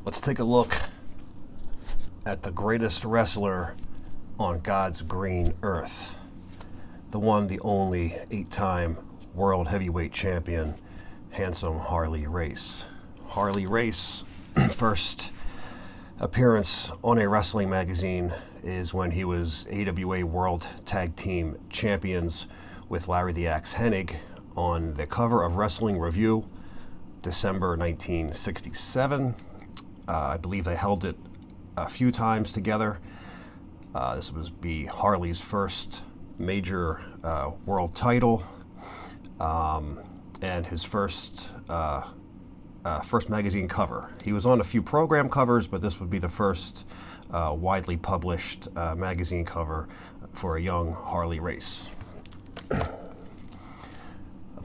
Let's take a look at the greatest wrestler on God's green earth. The one, the only, 8-time world heavyweight champion, handsome Harley Race. Harley Race, first appearance on a wrestling magazine is when he was AWA World Tag Team Champions with Larry the Axe Hennig on the cover of Wrestling Review, December 1967. I believe they held it a few times together. This was Harley's first major world title, and his first magazine cover. He was on a few program covers, but this would be the first widely published magazine cover for a young Harley Race. A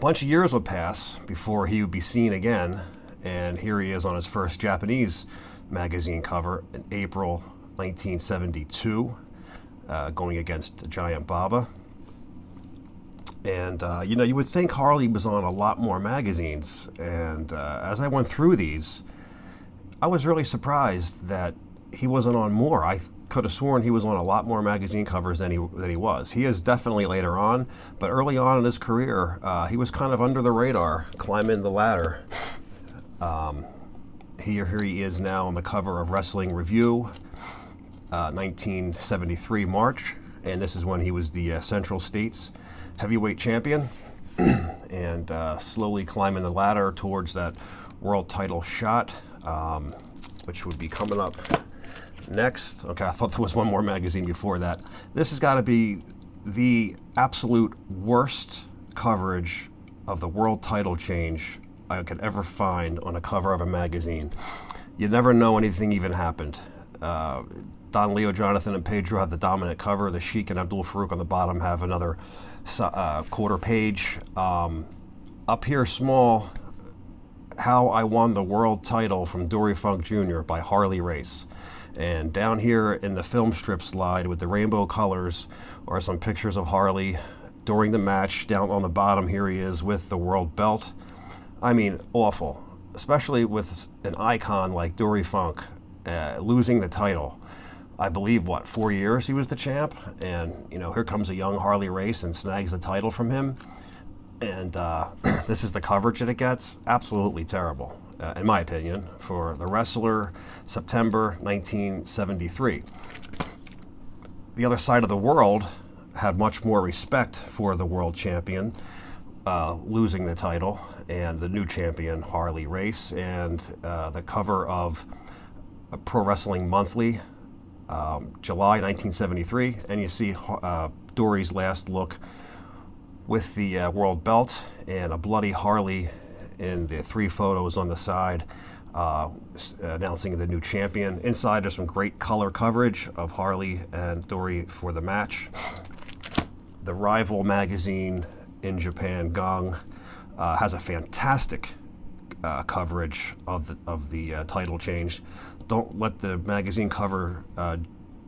bunch of years would pass before he would be seen again, and here he is on his first Japanese magazine cover in April 1972, going against Giant Baba. And, you would think Harley was on a lot more magazines, and as I went through these, I was really surprised that he wasn't on more. I could have sworn he was on a lot more magazine covers than he was. He is definitely later on, but early on in his career, he was kind of under the radar, climbing the ladder. Here he is now on the cover of Wrestling Review, 1973 March, and this is when he was the Central States heavyweight champion, and slowly climbing the ladder towards that world title shot, which would be coming up next. Okay, I thought there was one more magazine before that. This has got to be the absolute worst coverage of the world title change I could ever find on a cover of a magazine. You never know anything even happened. Don, Leo, Jonathan, and Pedro have the dominant cover. The Sheik and Abdul Farouk on the bottom have another quarter page. Up here, small, How I Won the World Title from Dory Funk Jr. by Harley Race. And down here in the film strip slide with the rainbow colors are some pictures of Harley during the match. Down on the bottom, here he is with the world belt. I mean, awful, especially with an icon like Dory Funk losing the title. I believe, 4 years he was the champ, and here comes a young Harley Race and snags the title from him, and this is the coverage that it gets. Absolutely terrible, in my opinion, for the wrestler. September 1973. The other side of the world had much more respect for the world champion losing the title and the new champion Harley Race, and the cover of Pro Wrestling Monthly, July 1973, and you see Dory's last look with the world belt and a bloody Harley in the 3 photos on the side, announcing the new champion. Inside, there's some great color coverage of Harley and Dory for the match. The rival magazine in Japan, Gong, has a fantastic coverage of the title change. Don't let the magazine cover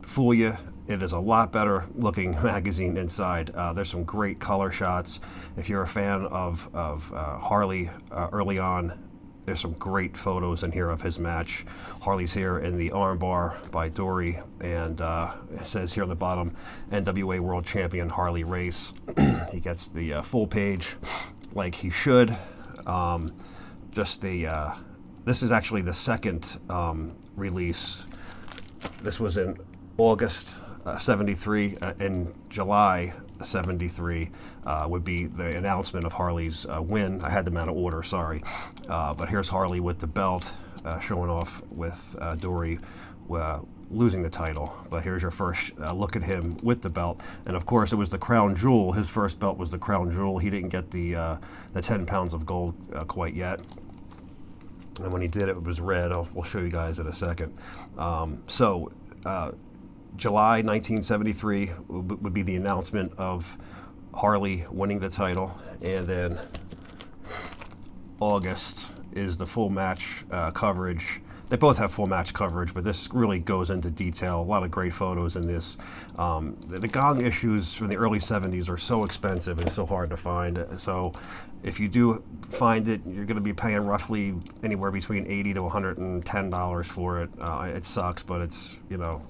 fool you. It is a lot better looking magazine inside. There's some great color shots. If you're a fan of Harley early on, there's some great photos in here of his match. Harley's here in the armbar by Dory, and it says here on the bottom, NWA World Champion Harley Race. He gets the full page like he should. This is actually the second release. This was in August 73. In July 73 would be the announcement of Harley's win. I had them out of order, sorry. But here's Harley with the belt, showing off with Dory losing the title. But here's your first look at him with the belt. And of course, it was the crown jewel. His first belt was the crown jewel. He didn't get the 10 pounds of gold quite yet. And when he did, it was red. We'll show you guys in a second. July 1973 would be the announcement of Harley winning the title, and then August is the full match coverage They both have full match coverage, but this really goes into detail. A lot of great photos in this. The gong issues from the early 70s are so expensive and so hard to find. So if you do find it, you're going to be paying roughly anywhere between $80 to $110 for it. It sucks, but it's, you know,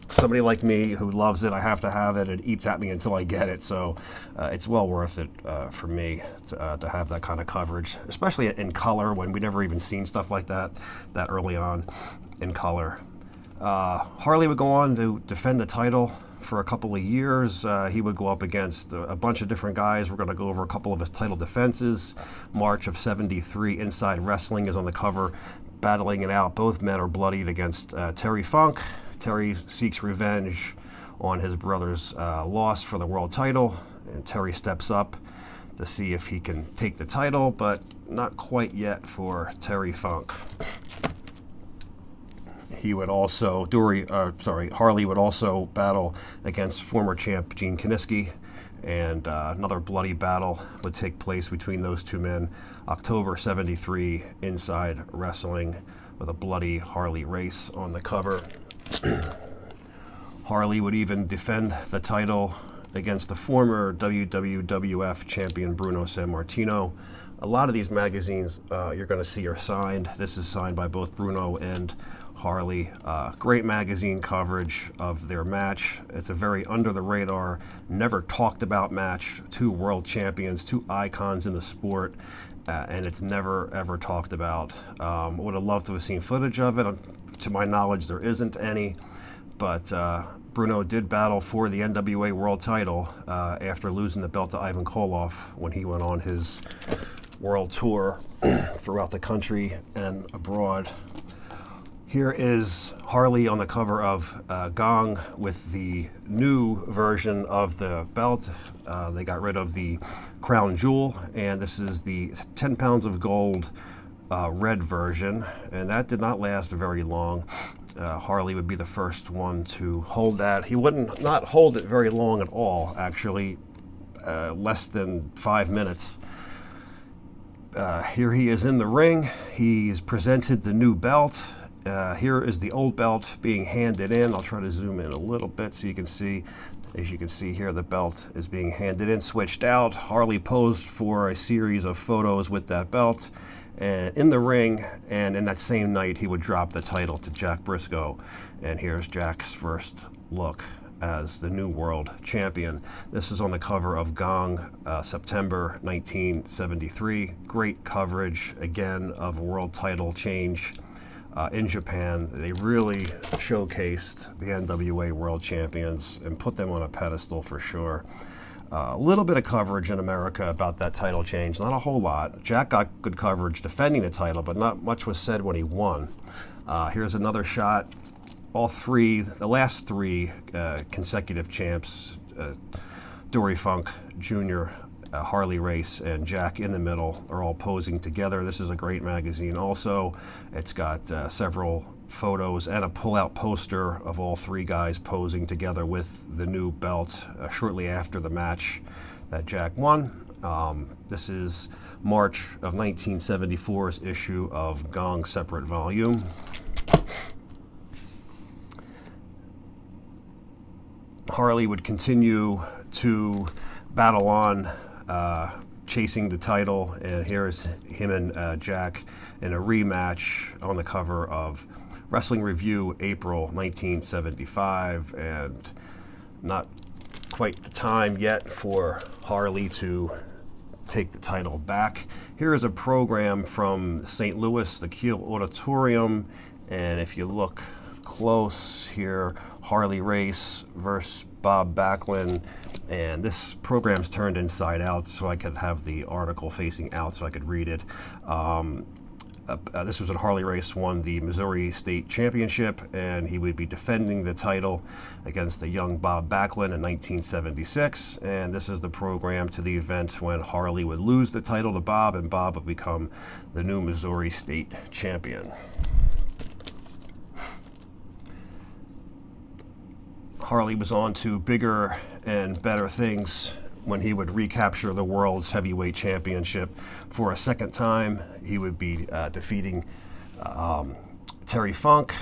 somebody like me who loves it, I have to have it. It eats at me until I get it. So it's well worth it for me to have that kind of coverage, especially in color when we never even seen stuff like that early on in color. Harley would go on to defend the title for a couple of years. He would go up against a bunch of different guys. We're going to go over a couple of his title defenses. March of '73, Inside Wrestling is on the cover, battling it out. Both men are bloodied against Terry Funk. Terry seeks revenge on his brother's loss for the world title, and Terry steps up to see if he can take the title, but not quite yet for Terry Funk. He would also, Harley would also battle against former champ Gene Kiniski, and another bloody battle would take place between those two men. October '73, Inside Wrestling, with a bloody Harley Race on the cover. Harley would even defend the title against the former WWF champion Bruno Sammartino. A lot of these magazines you're going to see are signed. This is signed by both Bruno and Harley. Great magazine coverage of their match. It's a very under-the-radar, never talked about match. Two world champions, two icons in the sport, and it's never, ever talked about. Would have loved to have seen footage of it. To my knowledge, there isn't any, but Bruno did battle for the NWA World title after losing the belt to Ivan Koloff when he went on his world tour throughout the country and abroad. Here is Harley on the cover of Gong with the new version of the belt. They got rid of the crown jewel, and this is the 10 pounds of gold red version, and that did not last very long. Harley would be the first one to hold that. He wouldn't not hold it very long at all, actually, less than 5 minutes. Here he is in the ring. He's presented the new belt. Here is the old belt being handed in. I'll try to zoom in a little bit so you can see. As you can see here, the belt is being handed in, switched out. Harley posed for a series of photos with that belt in the ring, and in that same night he would drop the title to Jack Brisco. And here's Jack's first look as the new world champion. This is on the cover of Gong, September 1973. Great coverage, again, of a world title change in Japan. They really showcased the NWA world champions and put them on a pedestal for sure. A little bit of coverage in America about that title change, not a whole lot. Jack got good coverage defending the title, but not much was said when he won. Here's another shot. The last three consecutive champs, Dory Funk Jr., Harley Race, and Jack in the middle, are all posing together. This is a great magazine also. It's got several photos and a pull-out poster of all three guys posing together with the new belt shortly after the match that Jack won. This is March of 1974's issue of Gong separate volume. Harley would continue to battle on, chasing the title, and here's him and Jack in a rematch on the cover of Wrestling Review, April 1975, and not quite the time yet for Harley to take the title back. Here is a program from St. Louis, the Kiel Auditorium, and if you look close here, Harley Race versus Bob Backlund, and this program's turned inside out so I could have the article facing out so I could read it. This was when Harley Race won the Missouri State Championship, and he would be defending the title against the young Bob Backlund in 1976. And this is the program to the event when Harley would lose the title to Bob, and Bob would become the new Missouri State Champion. Harley was on to bigger and better things when he would recapture the world's heavyweight championship for a second time. He would be defeating Terry Funk.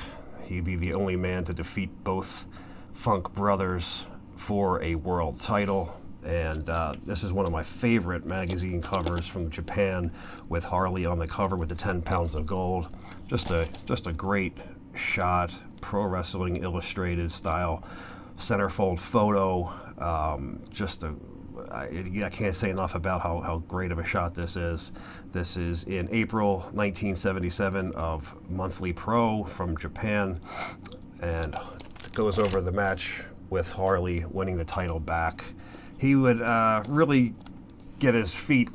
He'd be the only man to defeat both Funk brothers for a world title. And this is one of my favorite magazine covers from Japan, with Harley on the cover with the 10 pounds of gold. Just a great shot, Pro Wrestling Illustrated style centerfold photo. I can't say enough about how great of a shot this is. This is in April 1977 of Monthly Pro from Japan, and it goes over the match with Harley winning the title back. He would really get his feet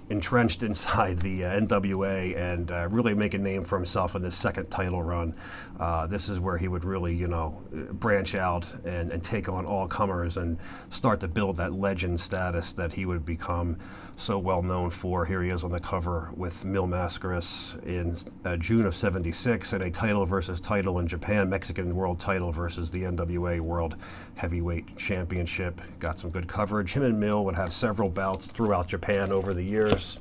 entrenched inside the NWA and really make a name for himself in this second title run. This is where he would really, branch out and take on all comers and start to build that legend status that he would become so well known for. Here he is on the cover with Mil Mascaras in June of '76 in a title versus title in Japan, Mexican world title versus the NWA World Heavyweight Championship. Got some good coverage. Him and Mil would have several bouts throughout Japan over the years.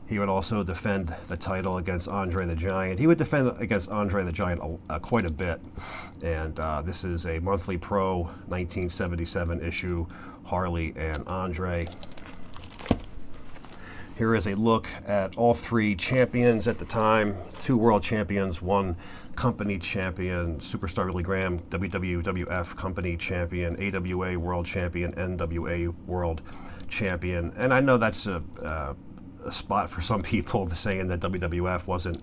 He would also defend the title against Andre the Giant. He would defend against Andre the Giant quite a bit. And this is a Monthly Pro 1977 issue, Harley and Andre. Here is a look at all three champions at the time. 2 world champions, 1 company champion, Superstar Billy Graham, WWF company champion, AWA world champion, NWA world champion. And I know that's a spot for some people saying that WWF wasn't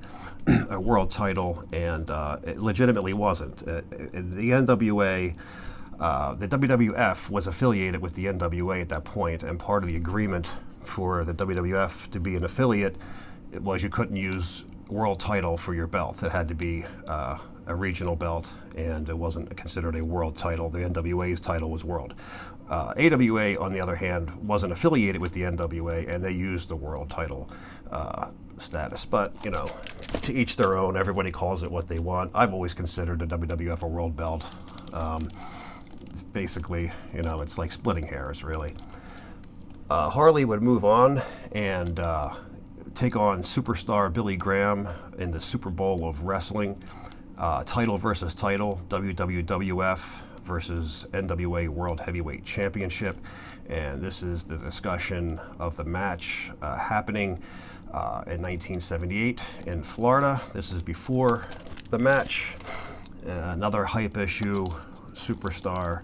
a world title, and it legitimately wasn't. The NWA, the WWF was affiliated with the NWA at that point, and part of the agreement for the WWF to be an affiliate, it was you couldn't use world title for your belt. It had to be a regional belt, and it wasn't considered a world title. The NWA's title was world. AWA, on the other hand, wasn't affiliated with the NWA, and they used the world title status. But, to each their own. Everybody calls it what they want. I've always considered the WWF a world belt. It's basically, it's like splitting hairs, really. Harley would move on and take on Superstar Billy Graham in the Super Bowl of wrestling. Title versus title, WWF versus NWA World Heavyweight Championship. And this is the discussion of the match happening in 1978 in Florida. This is before the match. Another hype issue, Superstar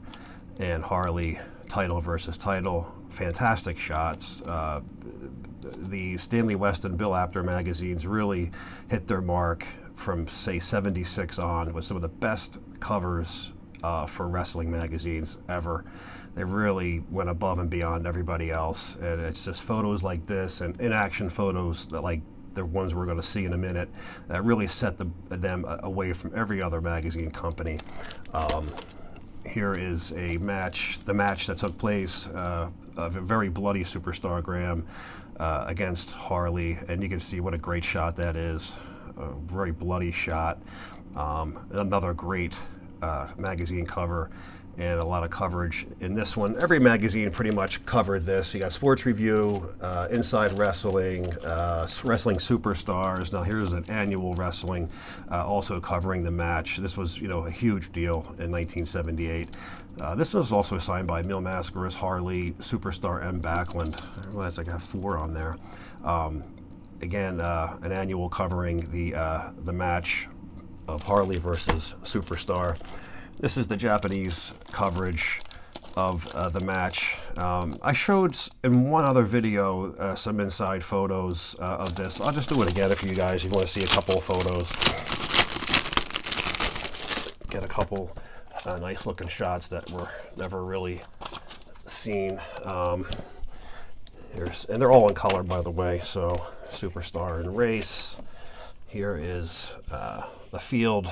and Harley, title versus title. Fantastic shots. The Stanley West and Bill Apter magazines really hit their mark from, say, '76 on, with some of the best covers for wrestling magazines ever. They really went above and beyond everybody else, and it's just photos like this and in-action photos that, like the ones we're going to see in a minute, that really set them away from every other magazine company. Here is the match that took place, a very bloody Superstar Graham against Harley, and you can see what a great shot that is. A very bloody shot. Another great magazine cover, and a lot of coverage in this one. Every magazine pretty much covered this. You got Sports Review, Inside Wrestling, Wrestling Superstars. Now here's an Annual Wrestling also covering the match. This was, a huge deal in 1978. This was also signed by Mil Mascaras, Harley, Superstar, and Backlund. I realize I got 4 on there. Again, an annual covering the match of Harley versus Superstar. This is the Japanese coverage of the match. I showed in one other video some inside photos of this. I'll just do it again for you guys. You want to see a couple of photos. Get a couple nice looking shots that were never really seen. And they're all in color, by the way. So Superstar and Race. Here is the field.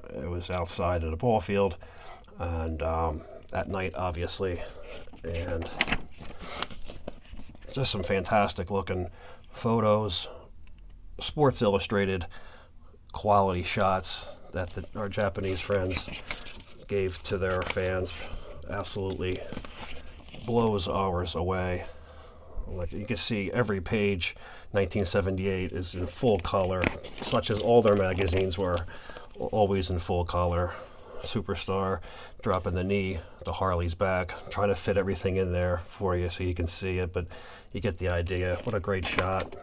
It was outside at a ball field, and at night, obviously, and just some fantastic looking photos. Sports Illustrated quality shots that our Japanese friends gave to their fans. Absolutely blows ours away. Like you can see, every page, 1978 is in full color, such as all their magazines were always in full color. Superstar dropping the knee, the Harley's back, trying to fit everything in there for you so you can see it, but you get the idea. What a great shot.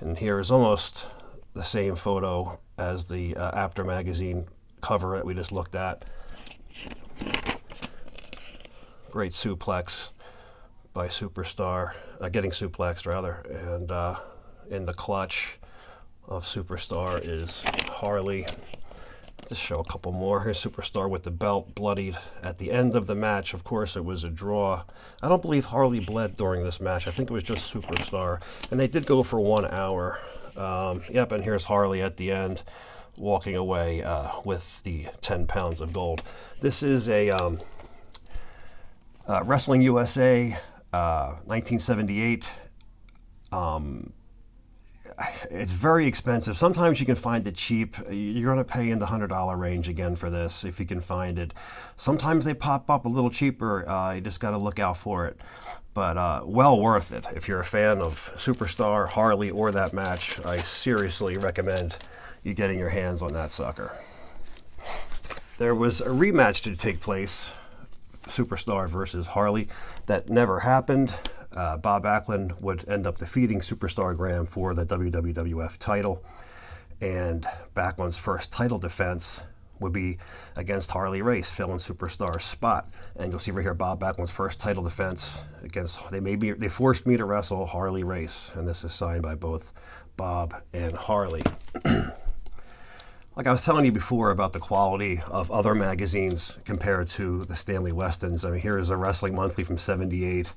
And here is almost the same photo as the After magazine cover that we just looked at. Great suplex by Superstar, getting suplexed rather, and in the clutch of Superstar is Harley. Just show a couple more. Here's Superstar with the belt bloodied at the end of the match. Of course, it was a draw. I don't believe Harley bled during this match. I think it was just Superstar, and they did go for 1 hour. Yep, and here's Harley at the end, walking away with the 10 pounds of gold. This is a Wrestling USA 1978. It's very expensive. Sometimes you can find it cheap. You're going to pay in the $100 range again for this if you can find it. Sometimes they pop up a little cheaper. You just got to look out for it. But well worth it. If you're a fan of Superstar, Harley, or that match, I seriously recommend you getting your hands on that sucker. There was a rematch to take place, Superstar versus Harley. That never happened. Bob Backlund would end up defeating Superstar Graham for the WWF title, and Backlund's first title defense would be against Harley Race, filling Superstar's spot. And you'll see right here, Bob Backlund's first title defense against, they forced me to wrestle Harley Race, and this is signed by both Bob and Harley. Like I was telling you before about the quality of other magazines compared to the Stanley Westons. I mean, here is a Wrestling Monthly from '78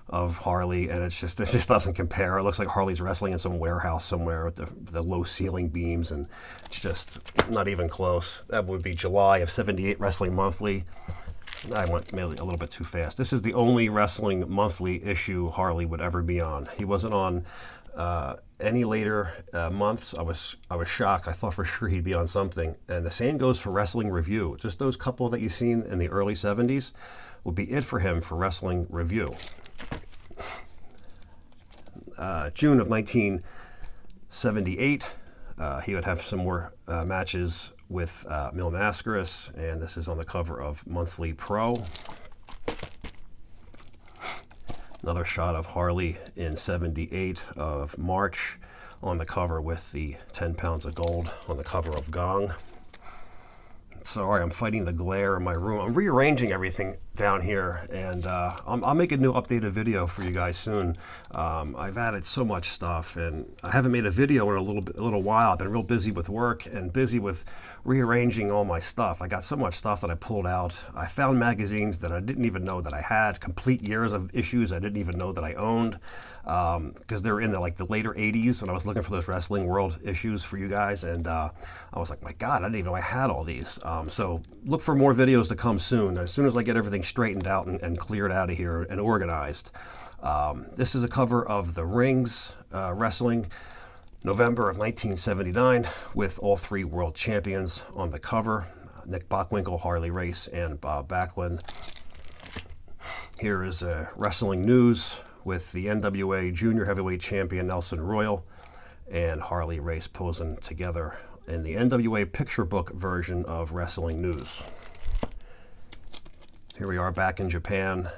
of Harley, and it just doesn't compare. It looks like Harley's wrestling in some warehouse somewhere with the low ceiling beams, and it's just not even close. That would be July of '78 Wrestling Monthly. I went maybe a little bit too fast. This is the only Wrestling Monthly issue Harley would ever be on. He wasn't on any later months. I was shocked. I thought for sure he'd be on something. And the same goes for Wrestling Review. Just those couple that you've seen in the early '70s would be it for him for Wrestling Review. June of 1978, he would have some more matches with Mil Mascaras, and this is on the cover of Monthly Pro. Another shot of Harley in '78 of March on the cover with the 10 pounds of gold on the cover of Gong. Sorry, I'm fighting the glare in my room. I'm rearranging everything down here, and I'll make a new updated video for you guys soon. I've added so much stuff, and I haven't made a video in a little while. I've been real busy with work and busy with rearranging all my stuff. I got so much stuff that I pulled out. I found magazines that I didn't even know that I had, complete years of issues I didn't even know that I owned, because they're in the later '80s when I was looking for those Wrestling World issues for you guys, and I was like, my God, I didn't even know I had all these. So look for more videos to come soon. As soon as I get everything straightened out and cleared out of here and organized. This is a cover of The Rings Wrestling, November of 1979, with all three world champions on the cover, Nick Bockwinkel, Harley Race, and Bob Backlund. Here is Wrestling News with the NWA Junior Heavyweight Champion Nelson Royal and Harley Race posing together in the NWA picture book version of Wrestling News. Here we are back in Japan,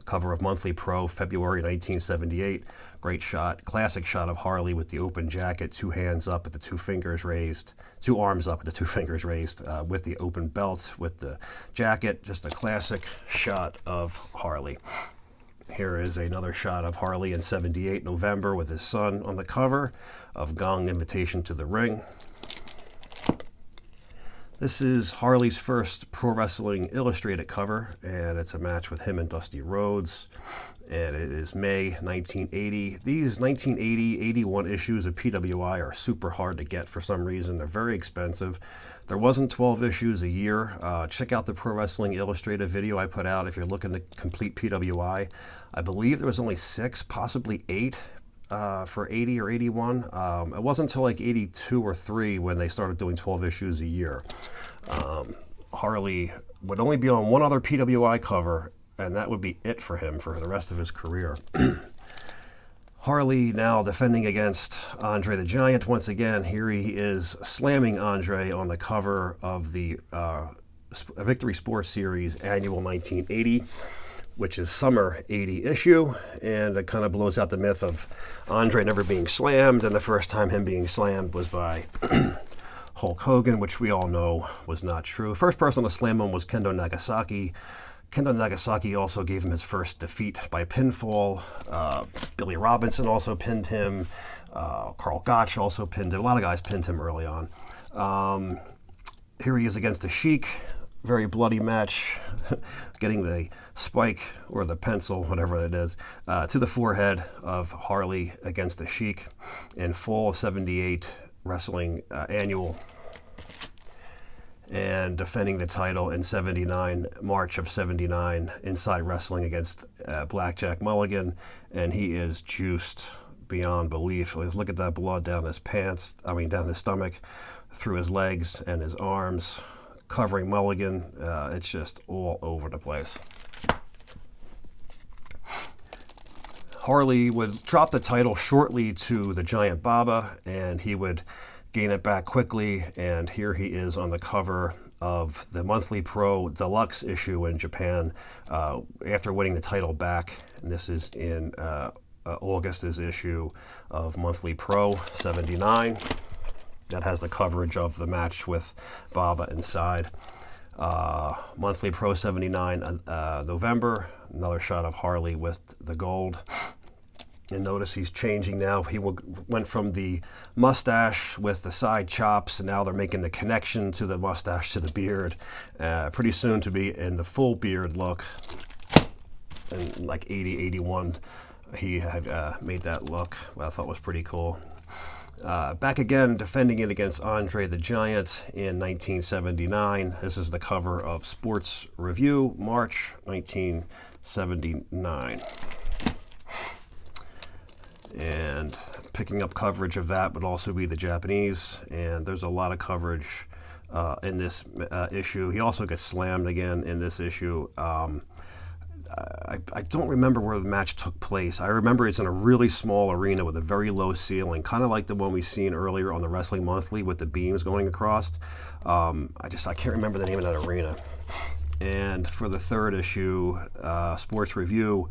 cover of Monthly Pro, February 1978. Great shot, classic shot of Harley with the open jacket, two hands up with the two fingers raised, two arms up with the two fingers raised, with the open belt, with the jacket. Just a classic shot of Harley. Here is another shot of Harley in '78, November, with his son on the cover of Gong Invitation to the Ring. This is Harley's first Pro Wrestling Illustrated cover, and it's a match with him and Dusty Rhodes, and it is May 1980. These 1980, 81 issues of PWI are super hard to get for some reason. They're very expensive. There wasn't 12 issues a year. Check out the Pro Wrestling Illustrated video I put out if you're looking to complete PWI. I believe there was only 6, possibly 8. For 80 or 81. It wasn't until like 82 or 3 when they started doing 12 issues a year. Harley would only be on one other PWI cover, and that would be it for him for the rest of his career. Harley now defending against Andre the Giant once again. Here he is slamming Andre on the cover of the Victory Sports Series Annual 1980, which is Summer 80 issue, and it kind of blows out the myth of Andre never being slammed, and the first time him being slammed was by Hulk Hogan, which we all know was not true. First person to slam him was Kendo Nagasaki. Kendo Nagasaki also gave him his first defeat by pinfall. Billy Robinson also pinned him. Carl Gotch also pinned him. A lot of guys pinned him early on. Here he is against the Sheik. Very bloody match. Getting the spike or the pencil, whatever it is, to the forehead of Harley against the Sheik in fall of 78 wrestling annual. And defending the title in 79, March of 79, Inside Wrestling against Blackjack Mulligan, and he is juiced beyond belief. Let's look at that blood down his pants, down his stomach, through his legs and his arms, covering Mulligan. It's just all over the place. Harley would drop the title shortly to the Giant Baba, and he would gain it back quickly, and here he is on the cover of the Monthly Pro Deluxe issue in Japan after winning the title back. And this is in August's issue of Monthly Pro 79. That has the coverage of the match with Baba inside. Monthly Pro 79 November, another shot of Harley with the gold. And notice he's changing now. He went from the mustache with the side chops, and now they're making the connection to the mustache to the beard. Pretty soon to be in the full beard look. In like 80, 81, he had made that look. I thought was pretty cool. Back again, defending it against Andre the Giant in 1979. This is the cover of Sports Review, March 1979. And picking up coverage of that would also be the Japanese, and there's a lot of coverage in this issue. He also gets slammed again in this issue. I don't remember where the match took place. I remember it's in a really small arena with a very low ceiling, kind of like the one we seen earlier on the Wrestling Monthly with the beams going across. I can't remember the name of that arena. And for the third issue, Sports Review,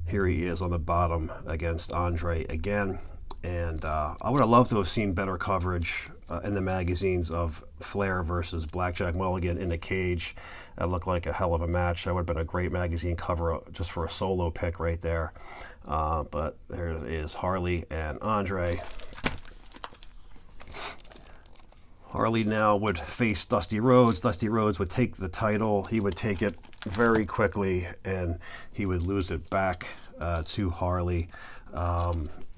here he is on the bottom against Andre again. And I would have loved to have seen better coverage in the magazines of Flair versus Blackjack Mulligan in a cage. That looked like a hell of a match. That would have been a great magazine cover just for a solo pick right there. But there it is, Harley and Andre. Harley now would face Dusty Rhodes. Dusty Rhodes would take the title. He would take it very quickly, and he would lose it back to Harley.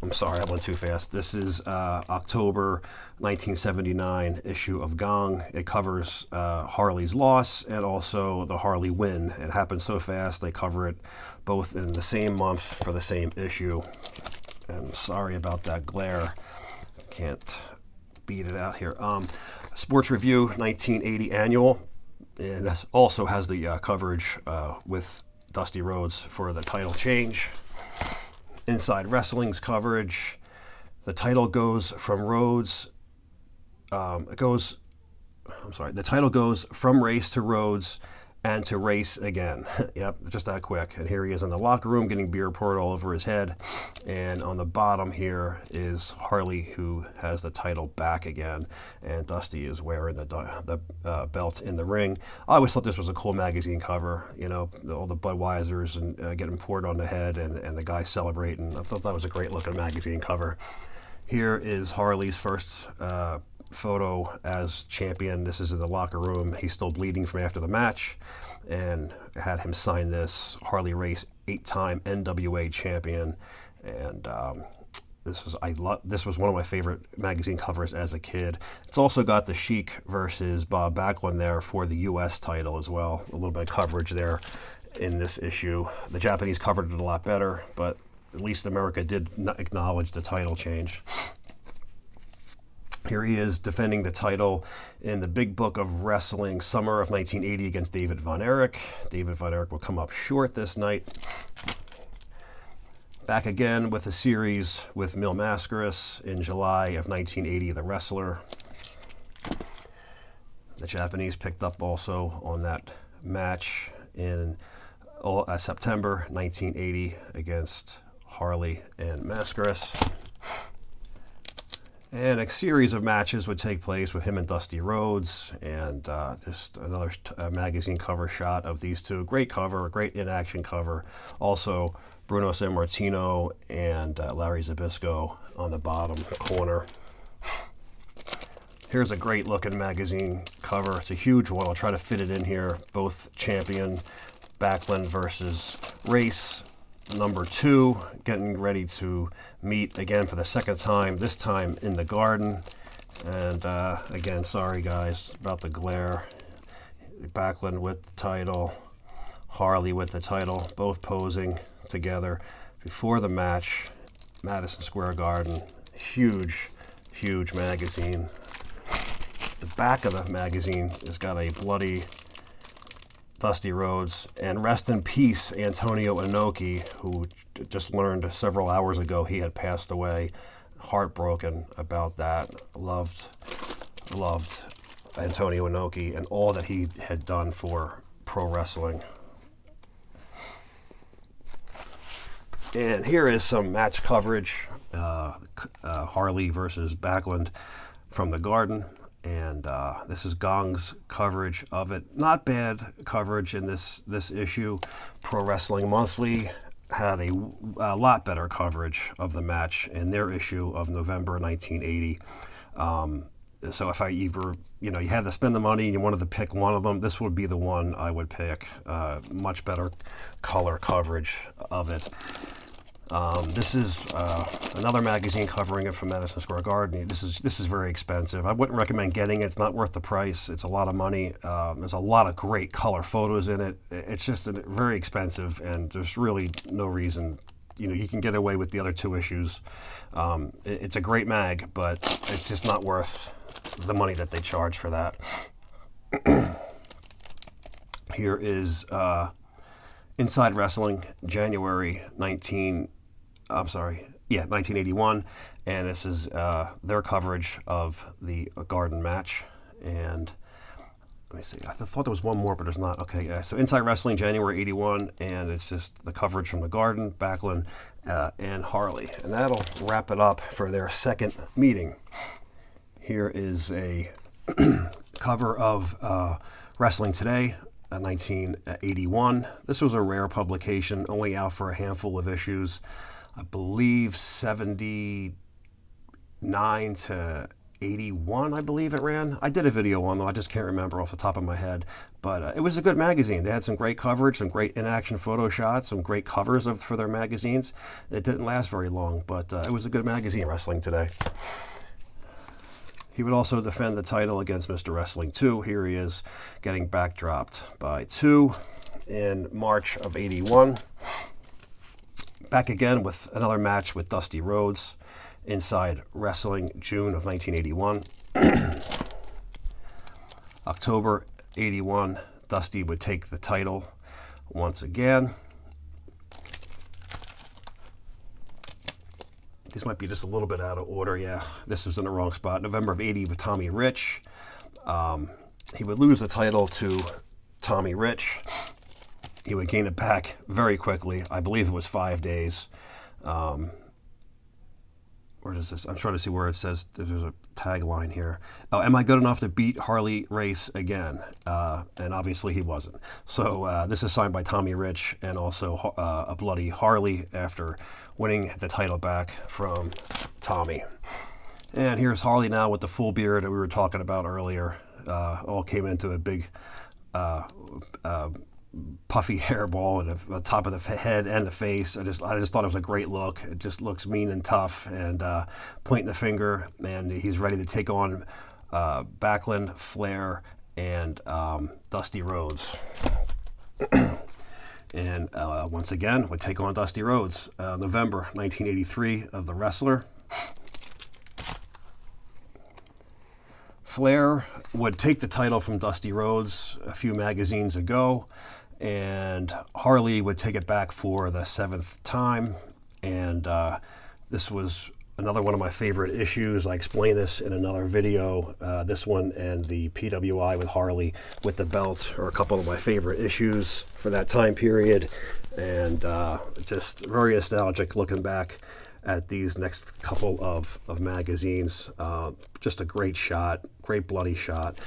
I'm sorry, I went too fast. This is October 1979 issue of Gong. It covers Harley's loss and also the Harley win. It happened so fast, they cover it both in the same month for the same issue. And sorry about that glare. Can't beat it out here. Sports Review 1980 Annual. And that also has the coverage with Dusty Rhodes for the title change. Inside Wrestling's coverage. The title goes from Rhodes. The title goes from Race to Rhodes and to Race again. Yep, just that quick. And here he is in the locker room getting beer poured all over his head. And on the bottom here is Harley, who has the title back again. And Dusty is wearing the belt in the ring. I always thought this was a cool magazine cover. You know, all the Budweisers and getting poured on the head and the guy celebrating. I thought that was a great looking magazine cover. Here is Harley's first photo as champion. This is in the locker room. He's still bleeding from after the match, and had him sign this. Harley Race, 8-time NWA champion, and this was one of my favorite magazine covers as a kid. It's also got the Sheik versus Bob Backlund there for the U.S. title as well. A little bit of coverage there in this issue. The Japanese covered it a lot better, but at least America did acknowledge the title change. Here he is defending the title in the Big Book of Wrestling, summer of 1980 against David Von Erich. David Von Erich will come up short this night. Back again with a series with Mil Mascaras in July of 1980, The Wrestler. The Japanese picked up also on that match in September 1980 against Harley and Mascaras. And a series of matches would take place with him and Dusty Rhodes, and just another magazine cover shot of these two. Great cover, great in-action cover. Also, Bruno Sammartino and Larry Zbyszko on the bottom corner. Here's a great looking magazine cover. It's a huge one. I'll try to fit it in here. Both champion Backlund versus Race. Number 2, getting ready to meet again for the second time, this time in the Garden. And again, sorry guys about the glare. Backlund with the title, Harley with the title, both posing together before the match, Madison Square Garden. Huge, huge magazine. The back of the magazine has got a bloody Dusty Rhodes, and rest in peace Antonio Inoki, who just learned several hours ago he had passed away. Heartbroken about that. Loved Antonio Inoki and all that he had done for pro wrestling. And here is some match coverage. Harley versus Backlund from the Garden. And this is Gong's coverage of it. Not bad coverage in this issue. Pro Wrestling Monthly had a lot better coverage of the match in their issue of November 1980. So if you had to spend the money and you wanted to pick one of them, this would be the one I would pick. Much better color coverage of it. This is another magazine covering it from Madison Square Garden. This is very expensive. I wouldn't recommend getting it. It's not worth the price. It's a lot of money. There's a lot of great color photos in it. It's just very expensive, and there's really no reason. You can get away with the other 2 issues. It's a great mag, but it's just not worth the money that they charge for that. Here is Inside Wrestling, January 1981, and this is their coverage of the Garden match. And let me see, I thought there was one more, but there's not. Okay, so Inside Wrestling, January 81, and it's just the coverage from the Garden, Backlund, and Harley. And that'll wrap it up for their second meeting. Here is a cover of Wrestling Today, 1981. This was a rare publication, only out for a handful of issues. I believe 79 to 81, I believe it ran. I did a video on them. I just can't remember off the top of my head. But it was a good magazine. They had some great coverage, some great in-action photo shots, some great covers for their magazines. It didn't last very long, but it was a good magazine, Wrestling Today. He would also defend the title against Mr. Wrestling 2. Here he is getting backdropped by 2 in March of 81. Back again with another match with Dusty Rhodes. Inside Wrestling, June of 1981. October 81, Dusty would take the title once again. These might be just a little bit out of order. Yeah, this was in the wrong spot. November of 80 with Tommy Rich. He would lose the title to Tommy Rich. He would gain it back very quickly. I believe it was 5 days. Where does this? I'm trying to see where it says there's a tagline here. Oh, am I good enough to beat Harley Race again? And obviously he wasn't. So this is signed by Tommy Rich and also a bloody Harley after winning the title back from Tommy. And here's Harley now with the full beard that we were talking about earlier. All came into a big puffy hairball at the top of the head and the face. I just thought it was a great look. It just looks mean and tough, and pointing the finger, and he's ready to take on Backlund, Flair, and Dusty Rhodes. And once again, would take on Dusty Rhodes. November 1983 of The Wrestler. Flair would take the title from Dusty Rhodes a few magazines ago, and Harley would take it back for the 7th time. And this was another one of my favorite issues. I explain this in another video. This one and the PWI with Harley with the belt are a couple of my favorite issues for that time period. And just very nostalgic looking back at these next couple of magazines. Just a great shot, great bloody shot.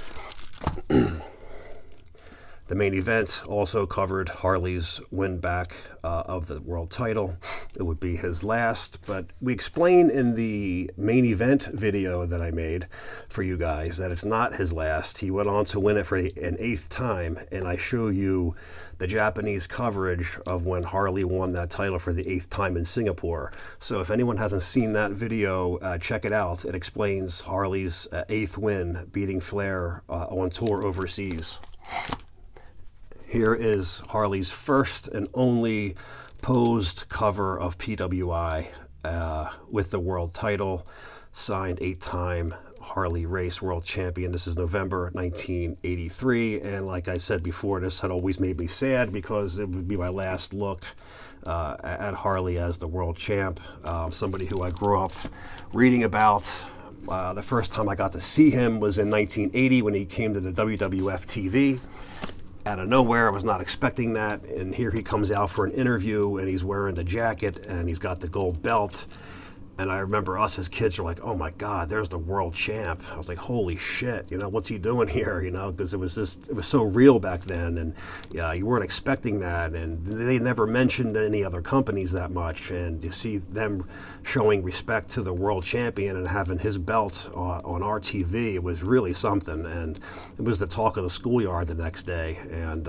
The main event also covered Harley's win back of the world title. It would be his last, but we explain in the main event video that I made for you guys that it's not his last. He went on to win it for an 8th time, and I show you the Japanese coverage of when Harley won that title for the 8th time in Singapore. So if anyone hasn't seen that video, check it out. It explains Harley's 8th win, beating Flair on tour overseas. Here is Harley's first and only posed cover of PWI with the world title, signed 8-time Harley Race World Champion. This is November 1983, and like I said before, this had always made me sad because it would be my last look at Harley as the world champ, somebody who I grew up reading about. The first time I got to see him was in 1980 when he came to the WWF TV. Out of nowhere, I was not expecting that, and here he comes out for an interview, and he's wearing the jacket, and he's got the gold belt. And I remember us as kids were like, oh my God, there's the world champ. I was like, holy shit, what's he doing here, because it was so real back then, and you weren't expecting that, and they never mentioned any other companies that much, and you see them showing respect to the world champion and having his belt on our TV. It was really something, and it was the talk of the schoolyard the next day, and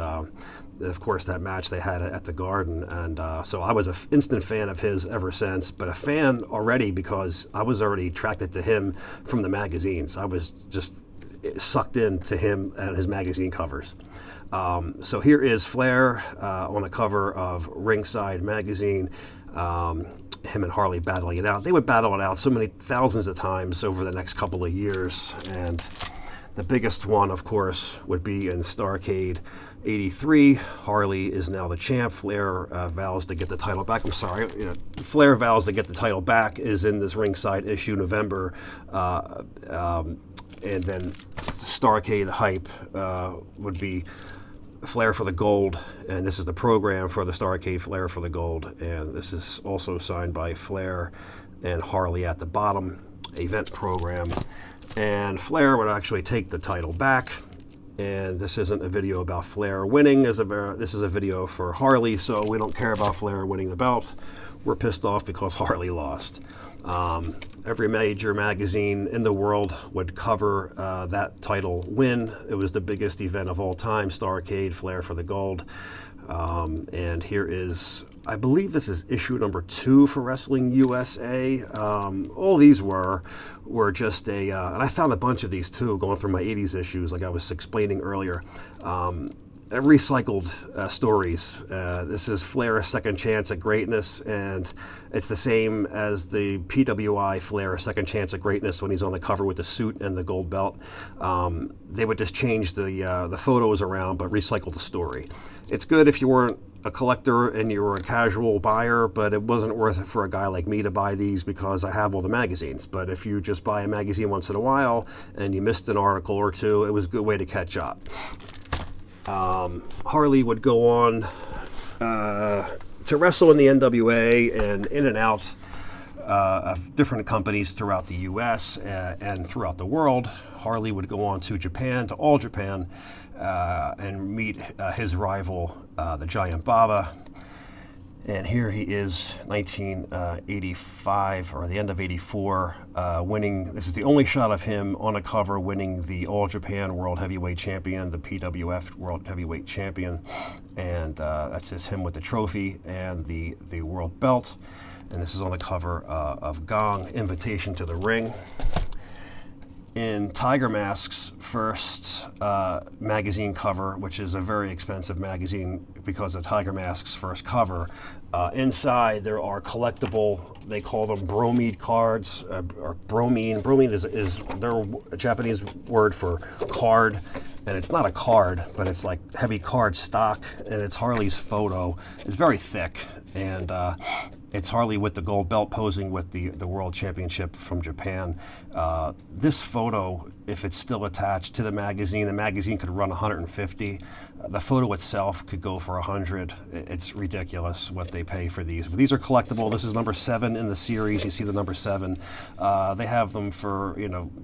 of course, that match they had at the Garden, and so I was an instant fan of his ever since, but a fan already because I was already attracted to him from the magazines. I was just sucked into him and his magazine covers. So here is Flair on the cover of Ringside magazine, him and Harley battling it out. They would battle it out so many thousands of times over the next couple of years, and the biggest one, of course, would be in Starrcade 83. Harley is now the champ. Flair vows to get the title back. I'm sorry. Flair vows to get the title back is in this Ringside issue, November. And then Starrcade hype would be Flair for the Gold. And this is the program for the Starrcade Flair for the Gold. And this is also signed by Flair and Harley at the bottom. Event program. And Flair would actually take the title back. And this isn't a video about Flair winning. This is a video for Harley, so we don't care about Flair winning the belt. We're pissed off because Harley lost. Every major magazine in the world would cover that title win. It was the biggest event of all time, Starrcade, Flair for the Gold. And here is, I believe this is issue number 2 for Wrestling USA. All these were just and I found a bunch of these too, going through my 80s issues, like I was explaining earlier. Recycled stories. This is Flair's second chance at greatness, and it's the same as the PWI Flair second chance at greatness when he's on the cover with the suit and the gold belt. They would just change the photos around, but recycle the story. It's good if you weren't a collector and you were a casual buyer, but it wasn't worth it for a guy like me to buy these because I have all the magazines. But if you just buy a magazine once in a while and you missed an article or two, it was a good way to catch up. Harley would go on to wrestle in the NWA and in and out of different companies throughout the U.S. And throughout the world. Harley would go on to Japan, to All Japan, and meet his rival, the Giant Baba. And here he is, 1985, or the end of 84, winning. This is the only shot of him on a cover winning the All Japan World Heavyweight Champion, the PWF World Heavyweight Champion. And that's just him with the trophy and the world belt. And this is on the cover of Gong, Invitation to the Ring. In Tiger Mask's first magazine cover, which is a very expensive magazine because of Tiger Mask's first cover, inside there are collectible, they call them bromide cards, or bromine. Bromine is their Japanese word for card, and it's not a card, but it's like heavy card stock, and it's Harley's photo. It's very thick, and It's Harley with the gold belt posing with the World Championship from Japan. This photo, if it's still attached to the magazine could run 150. The photo itself could go for 100. It's ridiculous what they pay for these. But these are collectible. This is number 7 in the series. You see the number 7. They have them for,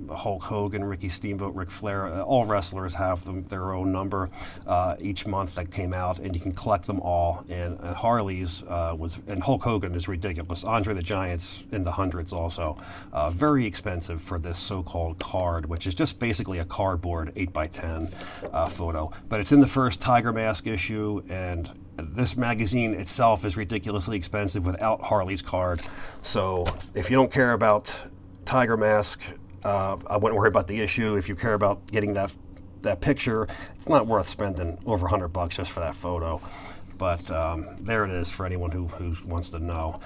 Hulk Hogan, Ricky Steamboat, Ric Flair. All wrestlers have them, their own number each month that came out, and you can collect them all. And Harley's and Hulk Hogan is ridiculous. Andre the Giant's in the hundreds also. Very expensive for this so-called card, which is just basically a cardboard 8x10 photo. But it's in the first Tiger Mask issue, and this magazine itself is ridiculously expensive without Harley's card. So if you don't care about Tiger Mask, I wouldn't worry about the issue. If you care about getting that picture, it's not worth spending over $100 just for that photo. But there it is for anyone who wants to know.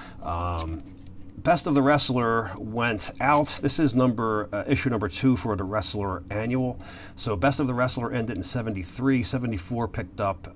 Best of the Wrestler went out. This is issue number 2 for the Wrestler Annual. So Best of the Wrestler ended in 73. 74 picked up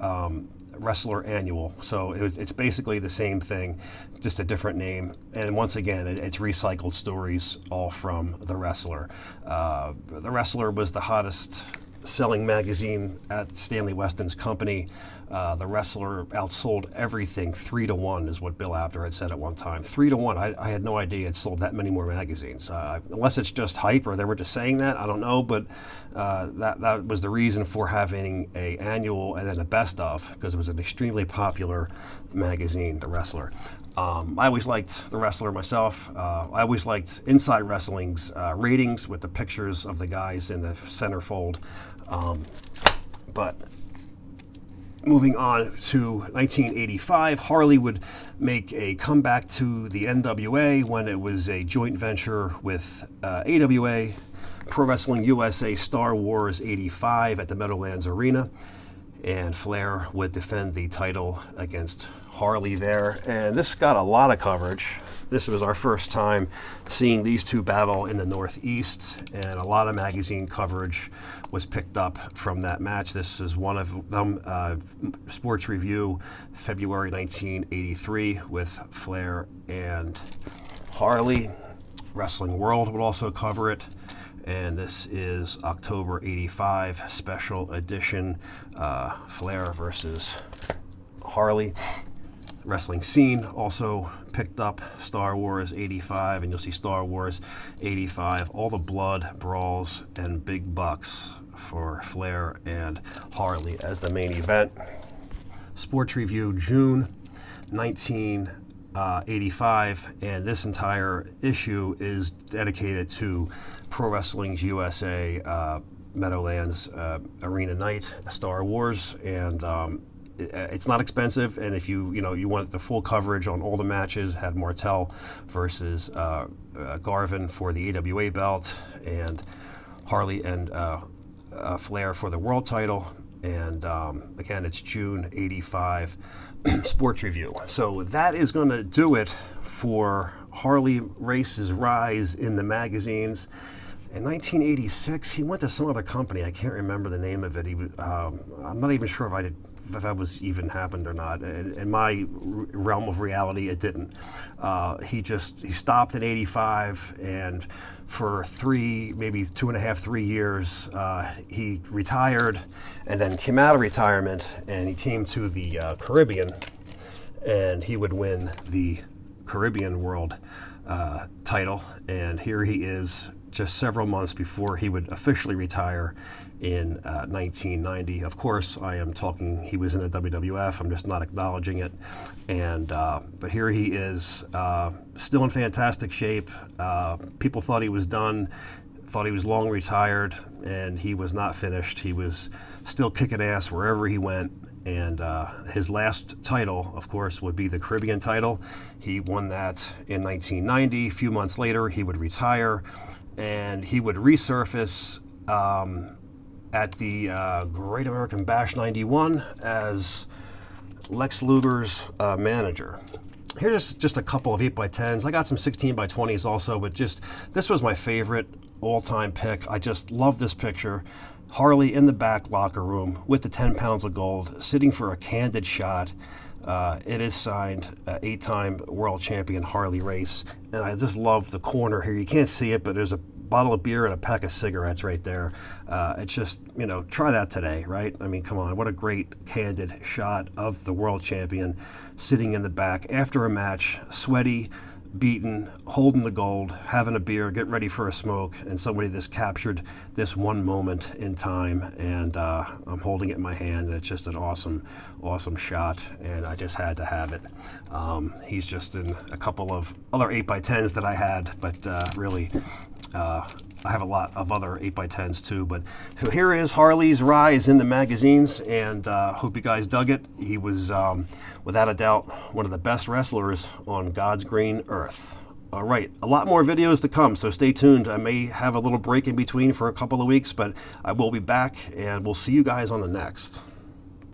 Wrestler Annual. So it's basically the same thing, just a different name. And once again, it's recycled stories all from The Wrestler. The Wrestler was the hottest selling magazine at Stanley Weston's company. The Wrestler outsold everything 3-1 is what Bill Apter had said at one time. 3-1. I had no idea it sold that many more magazines. Unless it's just hype or they were just saying that, I don't know. But that was the reason for having a annual and then a best of, because it was an extremely popular magazine, The Wrestler. I always liked The Wrestler myself. I always liked Inside Wrestling's ratings with the pictures of the guys in the centerfold. But moving on to 1985, Harley would make a comeback to the NWA when it was a joint venture with AWA, Pro Wrestling USA Star Wars 85 at the Meadowlands Arena. And Flair would defend the title against Harley there. And this got a lot of coverage. This was our first time seeing these two battle in the Northeast, and a lot of magazine coverage was picked up from that match. This is one of them, Sports Review, February 1983, with Flair and Harley. Wrestling World would also cover it. And this is October 85, special edition, Flair versus Harley. Wrestling Scene also picked up Star Wars 85, and you'll see Star Wars 85, all the blood, brawls, and big bucks for Flair and Harley as the main event. Sports Review, June 1985, and this entire issue is dedicated to Pro Wrestling's USA Meadowlands Arena Night, Star Wars, and it's not expensive, and if you want the full coverage on all the matches, had Martel versus Garvin for the AWA belt, and Harley and Flair for the world title, and again, it's June 85, Sports Review. So that is going to do it for Harley Race's rise in the magazines. In 1986, he went to some other company. I can't remember the name of it. I'm not even sure if that was even happened or not. In my realm of reality, it didn't. He stopped in 85, and for 3, maybe 2.5, 3 years, he retired, and then came out of retirement, and he came to the Caribbean, and he would win the Caribbean World title. And here he is, just several months before he would officially retire in 1990. Of course, I am talking, he was in the WWF, I'm just not acknowledging it. And but here he is, still in fantastic shape. People thought he was done, thought he was long retired, and he was not finished. He was still kicking ass wherever he went. And his last title, of course, would be the Caribbean title. He won that in 1990. A few months later, he would retire, and he would resurface at the Great American Bash 91 as Lex Luger's manager. Here's just a couple of 8x10s. I got some 16x20s also, but this was my favorite all-time pick. I just love this picture. Harley in the back locker room with the 10 pounds of gold, sitting for a candid shot. It is signed 8-time world champion Harley Race. And I just love the corner here. You can't see it, but there's a bottle of beer and a pack of cigarettes right there. It's just, try that today, right? I mean, come on, what a great candid shot of the world champion sitting in the back after a match, sweaty, beaten, holding the gold, having a beer, getting ready for a smoke, and somebody just captured this one moment in time, and I'm holding it in my hand, and it's just an awesome, awesome shot, and I just had to have it. He's just in a couple of other 8x10s that I had, but really, I have a lot of other 8x10s too, but here is Harley's rise in the magazines, and hope you guys dug it. He was, without a doubt, one of the best wrestlers on God's green earth. All right, a lot more videos to come, so stay tuned. I may have a little break in between for a couple of weeks, but I will be back, and we'll see you guys on the next.